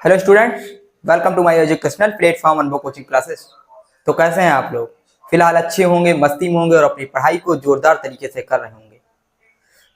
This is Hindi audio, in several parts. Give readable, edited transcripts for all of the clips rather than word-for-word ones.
Hello students, welcome to my educational platform Anubhav coaching classes. तो कैसे हैं आप लोग? फिलहाल अच्छे होंगे, मस्ती में होंगे और अपनी पढ़ाई को जोरदार तरीके से कर रहे होंगे।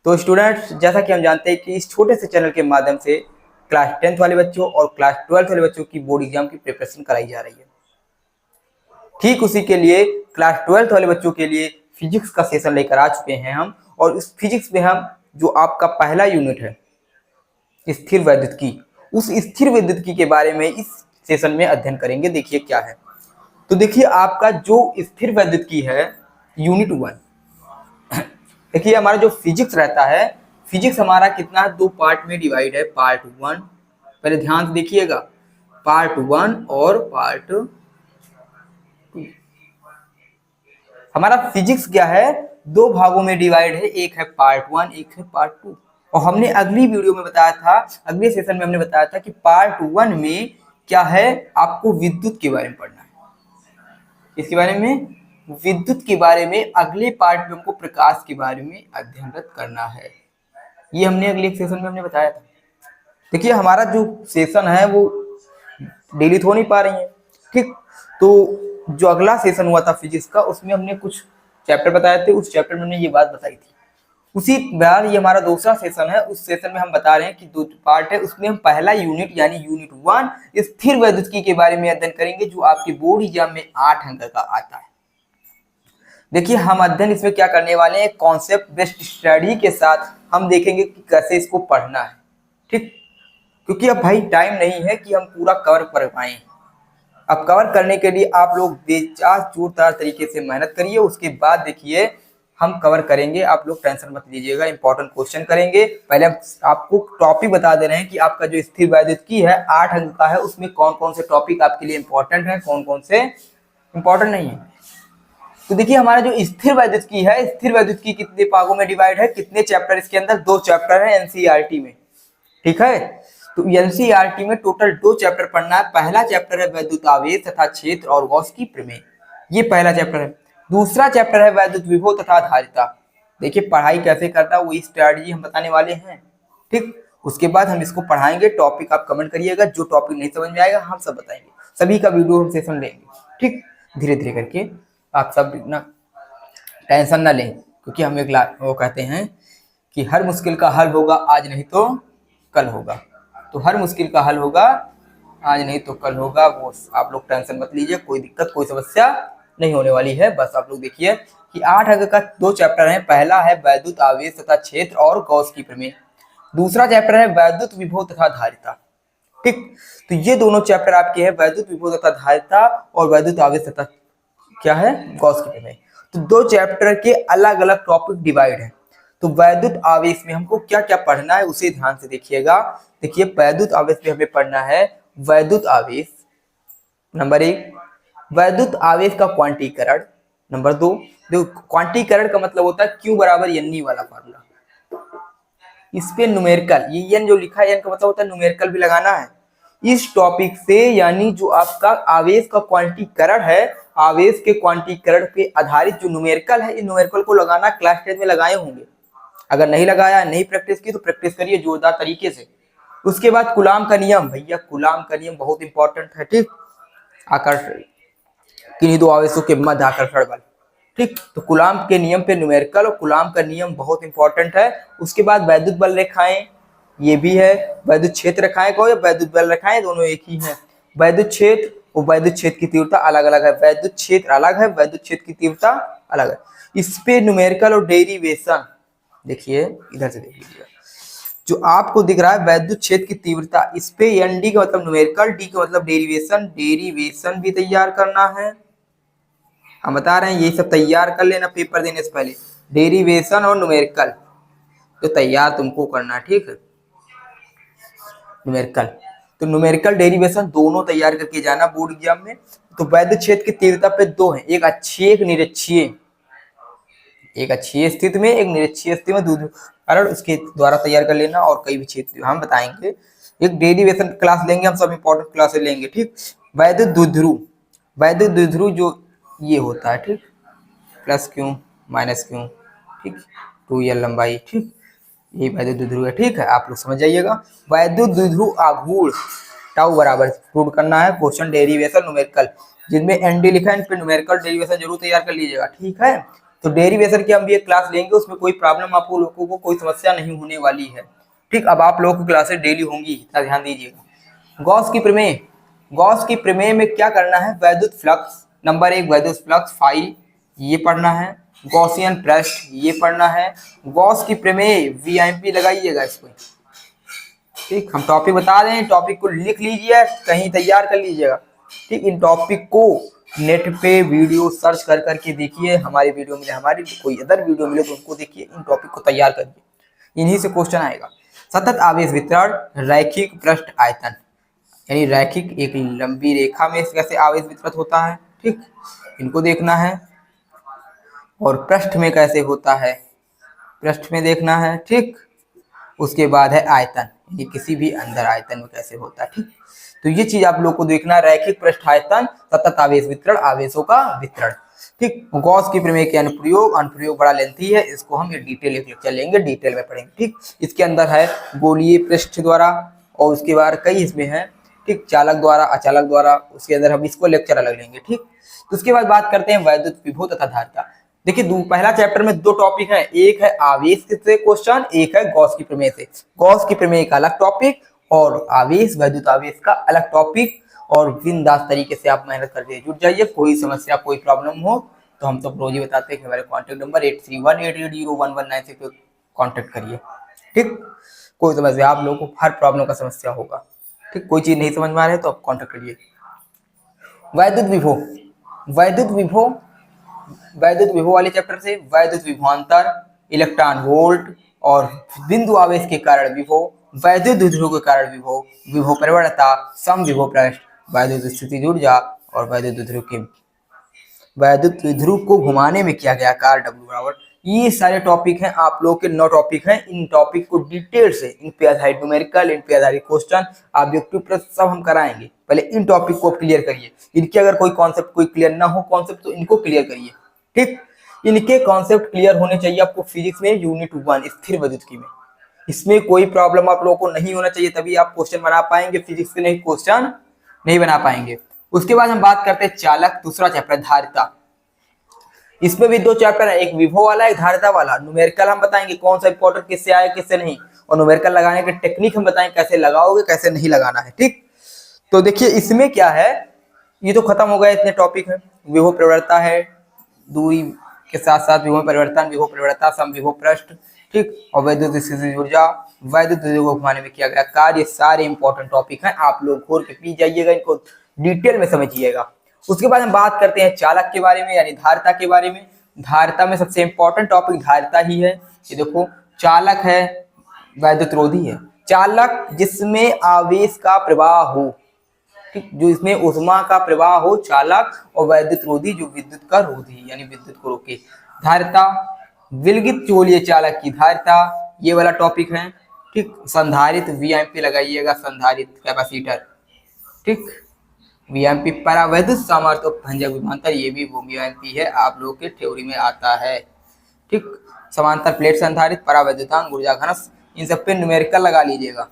तो स्टूडेंट्स, जैसा कि हम जानते हैं कि इस छोटे से चैनल के माध्यम से क्लास 10th वाले बच्चों और क्लास 12th वाले बच्चों की बोर्ड एग्जाम की प्रिपरेशन कराई जा रही है। ठीक उसी के लिए क्लास 12th वाले बच्चों के लिए फिजिक्स का सेशन लेकर आ चुके हैं हम। और इस फिजिक्स में हम जो आपका पहला यूनिट है स्थिर वैद्युतिकी, उस स्थिर वैद्युतिकी के बारे में इस सेशन में अध्ययन करेंगे। देखिए क्या है। तो देखिए आपका जो स्थिर वैद्युतिकी है यूनिट 1, देखिए हमारा जो फिजिक्स रहता है, फिजिक्स हमारा कितना दो पार्ट में डिवाइड है। पार्ट 1, पहले ध्यान से देखिएगा, पार्ट 1 और पार्ट 2। हमारा फिजिक्स क्या है, दो भागों में डिवाइड है, एक है पार्ट 1, एक है पार्ट 2। और हमने अगली वीडियो में बताया था, अगले सेशन में हमने बताया था कि पार्ट 1 में क्या है, आपको विद्युत के बारे में पढ़ना है। इसके बारे में, विद्युत के बारे में अगले पार्ट में हमको प्रकाश के बारे में अध्ययनरत करना है। ये हमने अगले सेशन में हमने बताया था। देखिए हमारा जो सेशन है वो डिलीट हो नहीं पा रही है, ठीक। तो जो अगला सेशन हुआ था फिजिक्स का, उसमें हमने कुछ चैप्टर बताए थे, उस चैप्टर में हमने ये बात बताई थी। उसी बार ये हमारा दूसरा सेशन है, उस सेशन में हम बता रहे हैं कि दो पार्ट है, उसमें हम पहला यूनिट यानी यूनिट 1 स्थिर वैद्युतिकी के बारे में अध्ययन करेंगे, जो आपके बोर्ड एग्जाम में 8 अंक का आता है। देखिए हम अध्ययन इसमें क्या करने वाले हैं, कॉन्सेप्ट बेस्ड स्टडी के साथ हम देखेंगे कि कैसे इसको पढ़ना है, ठीक। क्योंकि अब भाई टाइम नहीं है कि हम पूरा कवर कर पाए। अब कवर करने के लिए आप लोग जोरदार तरीके से मेहनत करिए, उसके बाद देखिए हम कवर करेंगे। आप लोग टेंशन मत लीजिएगा, इंपॉर्टेंट क्वेश्चन करेंगे। पहले हम आपको टॉपिक बता दे रहे हैं कि आपका जो स्थिर वैद्युतिकी है 8 अंक का है, उसमें कौन कौन से टॉपिक आपके लिए इंपॉर्टेंट है, कौन कौन से इंपॉर्टेंट नहीं है। तो देखिए हमारा जो स्थिर वैद्युतिकी है, स्थिर वैद्युतिकी कितने भागों में डिवाइड है, कितने चैप्टर इसके अंदर, 2 चैप्टर है एनसीईआरटी में, ठीक है। तो एनसीईआरटी में टोटल 2 चैप्टर पढ़ना है। पहला चैप्टर है वैद्युत आवेश तथा क्षेत्र और गॉस की प्रमेय, ये पहला चैप्टर है। दूसरा चैप्टर है वैद्युत विभव तथा धारिता। देखिए पढ़ाई कैसे करना है वही स्ट्रैटेजी हम बताने वाले हैं, ठीक। उसके बाद हम इसको पढ़ाएंगे। टॉपिक आप कमेंट करिएगा, जो टॉपिक नहीं समझ में आएगा हम सब बताएंगे, सभी का वीडियो हम सेशन लेंगे, ठीक। धीरे धीरे करके आप सब ना टेंशन ना लें, क्योंकि हम एक वो कहते हैं कि हर मुश्किल का हल होगा आज नहीं तो कल होगा। तो हर मुश्किल का हल होगा आज नहीं तो कल होगा। वो आप लोग टेंशन मत लीजिए, कोई दिक्कत कोई समस्या नहीं होने वाली है। बस आप लोग देखिए कि 8 अंक का 2 चैप्टर है। पहला है वैद्युत आवेश तथा क्षेत्र और गॉस की प्रमेय, दूसरा चैप्टर है वैद्युत विभव तथा धारिता, ठीक। तो ये दोनों चैप्टर आपके हैं, वैद्युत विभव तथा धारिता और वैद्युत आवेश तथा क्या है, गॉस की प्रमेय। तो 2 चैप्टर के अलग अलग टॉपिक डिवाइड है। तो वैद्युत आवेश में हमको क्या क्या पढ़ना है उसे ध्यान से देखिएगा। देखिए वैद्युत आवेश में हमें पढ़ना है वैद्युत आवेश, नंबर 1 वैद्युत आवेश का क्वांटीकरण, नंबर 2 देखो क्वांटीकरण का मतलब होता है Q बराबर एन वाला फार्मूला। इस पे न्यूमेरिकल, ये एन जो लिखा है एन का मतलब होता है न्यूमेरिकल भी लगाना है इस टॉपिक से। यानी जो आपका आवेश का क्वांटीकरण है, आवेश के क्वांटीकरण पे आधारित जो न्यूमेरिकल है, इन न्यूमेरिकल को लगाना क्लास 10 में लगाए होंगे। अगर नहीं लगाया, नहीं प्रैक्टिस की तो प्रैक्टिस करिए जोरदार तरीके से। उसके बाद कूलाम का नियम, भैया कूलाम का नियम बहुत इंपॉर्टेंट है, ठीक। आकर्षण, किन्हीं दो आवेशों के मध्य आकर्षण बल, ठीक। तो कूलाम के नियम पे न्यूमेरिकल और कूलाम का नियम बहुत इंपॉर्टेंट है। उसके बाद वैद्युत बल रेखाएं, ये भी है। वैद्युत क्षेत्र रेखाएं को या वैद्युत बल रेखाएं दोनों एक ही है। वैद्युत क्षेत्र और वैद्युत क्षेत्र की तीव्रता अलग अलग है, वैद्युत क्षेत्र अलग है, वैद्युत क्षेत्र की तीव्रता अलग है। इस पे न्यूमेरिकल और डेरिवेशन, देखिए इधर से देख लीजिए, जो आपको दिख रहा है वैद्युत क्षेत्र की तीव्रता, इस पे एन डी का मतलब न्यूमेरिकल, डी का मतलब डेरिवेशन, डेरिवेशन भी तैयार करना है। हम बता रहे हैं ये सब तैयार कर लेना पेपर देने से पहले, डेरिवेशन और न्यूमेरिकल तो तैयार तुमको करना, ठीक है। न्यूमेरिकल तो न्यूमेरिकल डेरिवेशन दोनों तैयार करके जाना बोर्ड एग्जाम में। तो वैद्युत क्षेत्र की तीव्रता पे 2 है, एक अक्षीय एक निरक्षीय, एक अक्षीय स्थिति में एक निरक्षीय स्थिति में, दूसरे कारण उसके द्वारा तैयार कर लेना। और कई भी क्षेत्र हम बताएंगे, एक डेरिवेशन क्लास लेंगे, हम सब इंपॉर्टेंट क्लास लेंगे, ठीक। वैद्युत द्विध्रुव, वैद्युत द्विध्रुव जो ये होता है, ठीक, प्लस क्यू माइनस क्यू, ठीक, 2l लंबाई, ठीक, ये वैद्युत द्विध्रुव है, ठीक है। आप लोग समझ जाइएगा। वैद्युत द्विध्रुव आघूर्ण, टाउ बराबर प्रूव करना है क्वेश्चन डेरिवेशन न्यूमेरिकल, जिनमें एनडी लिखा है इन पे न्यूमेरिकल डेरिवेशन जरूर तैयार कर लीजिएगा, ठीक है। तो डेरिवेशन की हम भी एक क्लास लेंगे, उसमें कोई प्रॉब्लम आपको लोगों को कोई समस्या नहीं होने वाली है, ठीक। अब आप लोगों की क्लासेस डेली होंगी, इतना ध्यान दीजिएगा। गॉस की प्रमेय, गॉस की प्रमेय में क्या करना है, वैद्युत फ्लक्स नंबर 1 वैद्युत फ्लक्स फाई ये पढ़ना है, गॉसियन पृष्ठ ये पढ़ना है, गॉस की प्रमेय वीआईपी लगाइएगा इसको, ठीक। हम टॉपिक बता रहे हैं, टॉपिक को लिख लीजिए, कहीं तैयार कर लीजिएगा, ठीक। इन टॉपिक को नेट पे वीडियो सर्च कर करके देखिए, हमारी वीडियो मिले, हमारी कोई अदर वीडियो मिले तो उनको देखिए, इन टॉपिक को तैयार करिए, इन्हीं से क्वेश्चन आएगा। सतत आवेश वितरण, रैखिक पृष्ठ आयतन, यानी रैखिक एक लंबी रेखा में कैसे आवेश वितरित होता है, ठीक, इनको देखना है। और पृष्ठ में कैसे होता है, पृष्ठ में देखना है, ठीक। उसके बाद है आयतन, ये किसी भी अंदर आयतन में कैसे होता है, ठीक। तो ये चीज आप लोग को देखना है, रैखिक पृष्ठ आयतन, सतत आवेश वितरण, आवेशों का वितरण, ठीक। गॉस की प्रमेय के अनुप्रयोग, अनुप्रयोग बड़ा लेंथी है, इसको हम ये डिटेल एक लेक्चर लेंगे, डिटेल में पढ़ेंगे, ठीक। इसके अंदर है गोलीय पृष्ठ द्वारा, और उसके बाद कई इसमें है, ठीक, चालक द्वारा, अचालक द्वारा, उसके अंदर हम इसको लेक्चर अलग लेंगे, ठीक। तो उसके बाद बात करते हैं वैद्युत विभव तथा धारिता। देखिए पहला चैप्टर में दो टॉपिक है, एक है आवेश से क्वेश्चन, एक है गॉस की प्रमेय से। गॉस की प्रमेय का अलग टॉपिक और आवेश वैद्युत आवेश का अलग टॉपिक, और बिंदास तरीके से आप मेहनत करके जुट जाइए। कोई समस्या कोई प्रॉब्लम हो तो हम तो रोज ही बताते हैं कि हमारे कॉन्टेक्ट नंबर 8318801196 पे कॉन्टेक्ट करिए, ठीक। कोई समस्या, आप लोगों को हर प्रॉब्लम का समस्या होगा, ठीक। कोई चीज नहीं समझ में आ रही है तो आप कॉन्टेक्ट करिए। वैद्युत विभव, वैद्युत विभव, वैद्युत विभव वाले चैप्टर से वैद्युत विभवांतर, इलेक्ट्रॉन वोल्ट और बिंदु आवेश के कारण विभव, वैद्युत द्विध्रुव के कारण विभव, विभव परिवर्तनता, सम विभव पृष्ठ, वैद्युत स्थितिज ऊर्जा और वैद्युत द्विध्रुव के, वैद्युत द्विध्रुव को घुमाने में किया गया कार्य W बराबर। ये सारे टॉपिक हैं, आप लोग के 9 टॉपिक हैं, इन टॉपिक को डिटेल से, इन पे आधारित न्यूमेरिकल, इन पे आधारित क्वेश्चन, ऑब्जेक्टिव प्रश्न सब हम कराएंगे। पहले इन टॉपिक को क्लियर करिए, इनके अगर कोई कॉन्सेप्ट कोई क्लियर ना हो कॉन्सेप्ट तो इनको क्लियर करिए, ठीक। इनके कॉन्सेप्ट क्लियर होने चाहिए आपको फिजिक्स में यूनिट 1 स्थिर विद्युत में, इसमें कोई प्रॉब्लम आप लोगों को नहीं होना चाहिए, तभी आप क्वेश्चन बना पाएंगे, फिजिक्स के नहीं क्वेश्चन नहीं बना पाएंगे। उसके बाद हम बात करते हैं चालक, दूसरा चैप्टर धारिता। इसमें भी दो चैप्टर है, एक विभव वाला एक धारिता वाला। न्यूमेरिकल हम बताएंगे कौन सा इंपॉर्टेंट किससे आए किससे नहीं, और न्यूमेरिकल लगाने के टेक्निक हम बताएंगे कैसे लगाओगे कैसे नहीं लगाना है, ठीक। तो देखिए इसमें क्या है, ये तो खत्म हो गया, इतने टॉपिक है। विभव परिवर्तनता है, दूरी के साथ साथ विभव परिवर्तन, विभव परिवर्तनता, सम विभव पृष्ठ, ठीक, और वैद्युत स्थितिज ऊर्जा, वैद्युत द्विध्रुव को घुमाने में किया गया कार्य, सारे इंपॉर्टेंट टॉपिक हैं, आप लोग घोर के पी जाइएगा, इनको डिटेल में समझिएगा। उसके बाद हम बात करते हैं चालक के बारे में, यानी धारिता के बारे में। धारिता में सबसे इंपॉर्टेंट टॉपिक धारिता ही है। ये देखो चालक है, वैद्युत रोधी है। चालक जिसमें आवेश का प्रवाह हो, ठीक, जो इसमें ऊष्मा का प्रवाह हो, चालक। और वैद्युत रोधी जो विद्युत का रोधी यानी विद्युत को रोके। धारिता, विलगित चुंबकीय चालक की धारिता, ये वाला टॉपिक है, ठीक। संधारित वीएमपी लगाइएगा, संधारित कैपेसिटर, ठीक। वीएमपी परावैद्युत सामर्थ्य भंजक विभवांतर, ये भी वो वीएमपी है, आप लोग के थ्योरी में आता है, ठीक। समांतर प्लेट संधारित, परावैद्युतांक, ऊर्जा घनत्व, इन सब पे न्यूमेरिकल लगा लीजिएगा।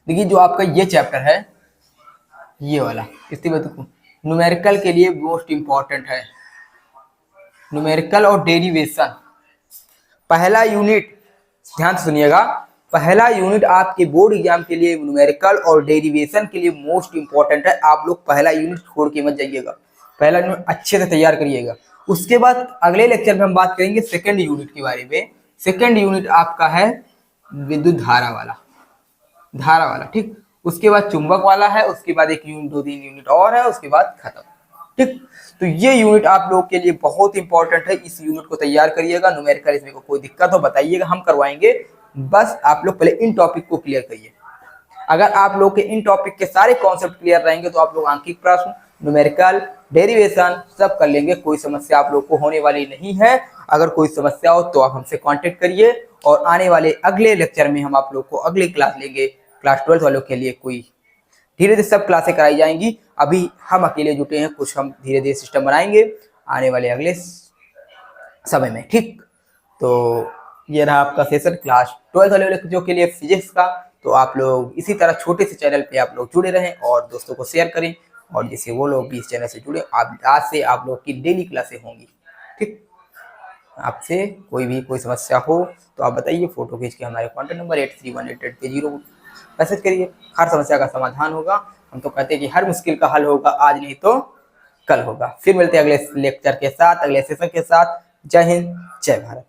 देखिए जो आपका ये चैप्टर है, ये वाला स्थिर विद्युत न्यूमेरिकल के लिए मोस्ट इंपॉर्टेंट है। न्यूमेरिकल और डेरिवेशन, पहला यूनिट ध्यान से सुनिएगा, पहला यूनिट आपके बोर्ड एग्जाम के लिए न्यूमेरिकल और डेरिवेशन के लिए मोस्ट इंपॉर्टेंट है। आप लोग पहला यूनिट छोड़ के मत जाइएगा, पहला यूनिट अच्छे से तैयार करिएगा। उसके बाद अगले लेक्चर में हम बात करेंगे सेकंड यूनिट के बारे में। सेकंड यूनिट आपका है विद्युत धारा वाला, धारा वाला, ठीक। उसके बाद चुंबक वाला है, उसके बाद एक यूनिट 2-3 यूनिट और है, उसके बाद खत्म, ठीक। तो ये यूनिट आप लोग के लिए बहुत इंपॉर्टेंट है, इस यूनिट को तैयार करिएगा। न्यूमेरिकल इसमें कोई दिक्कत हो बताइएगा, हम करवाएंगे, बस आप लोग पहले इन टॉपिक को क्लियर करिए। अगर आप लोग के इन टॉपिक के सारे कॉन्सेप्ट क्लियर रहेंगे तो आप लोग आंकिक प्रश्न, न्यूमेरिकल, डेरिवेशन सब कर लेंगे, कोई समस्या आप लोग को होने वाली नहीं है। अगर कोई समस्या हो तो आप हमसे कांटेक्ट करिए, और आने वाले अगले लेक्चर में हम आप लोग को अगली क्लास लेंगे। क्लास 12 वालों के लिए कोई धीरे धीरे सब क्लासें कराई जाएंगी, अभी हम अकेले जुटे हैं, कुछ हम धीरे धीरे सिस्टम बनाएंगे आने वाले अगले समय में, ठीक। तो ये रहा आपका सेशन क्लास 12 वाले बच्चों के लिए फिजिक्स का। तो आप लोग इसी तरह छोटे से चैनल पे आप लोग जुड़े रहें और दोस्तों को शेयर करें, और जैसे वो लोग भी इस चैनल से जुड़े, आप आज से आप लोग की डेली क्लासें होंगी। ठीक, आपसे कोई समस्या हो तो आप बताइए, फोटो खींच के हमारे कॉन्टैक्ट नंबर 831888 मैसेज करिए, हर समस्या का समाधान होगा। हम तो कहते हैं कि हर मुश्किल का हल होगा, आज नहीं तो कल होगा। फिर मिलते हैं अगले लेक्चर के साथ, अगले सेशन के साथ। जय हिंद, जय भारत।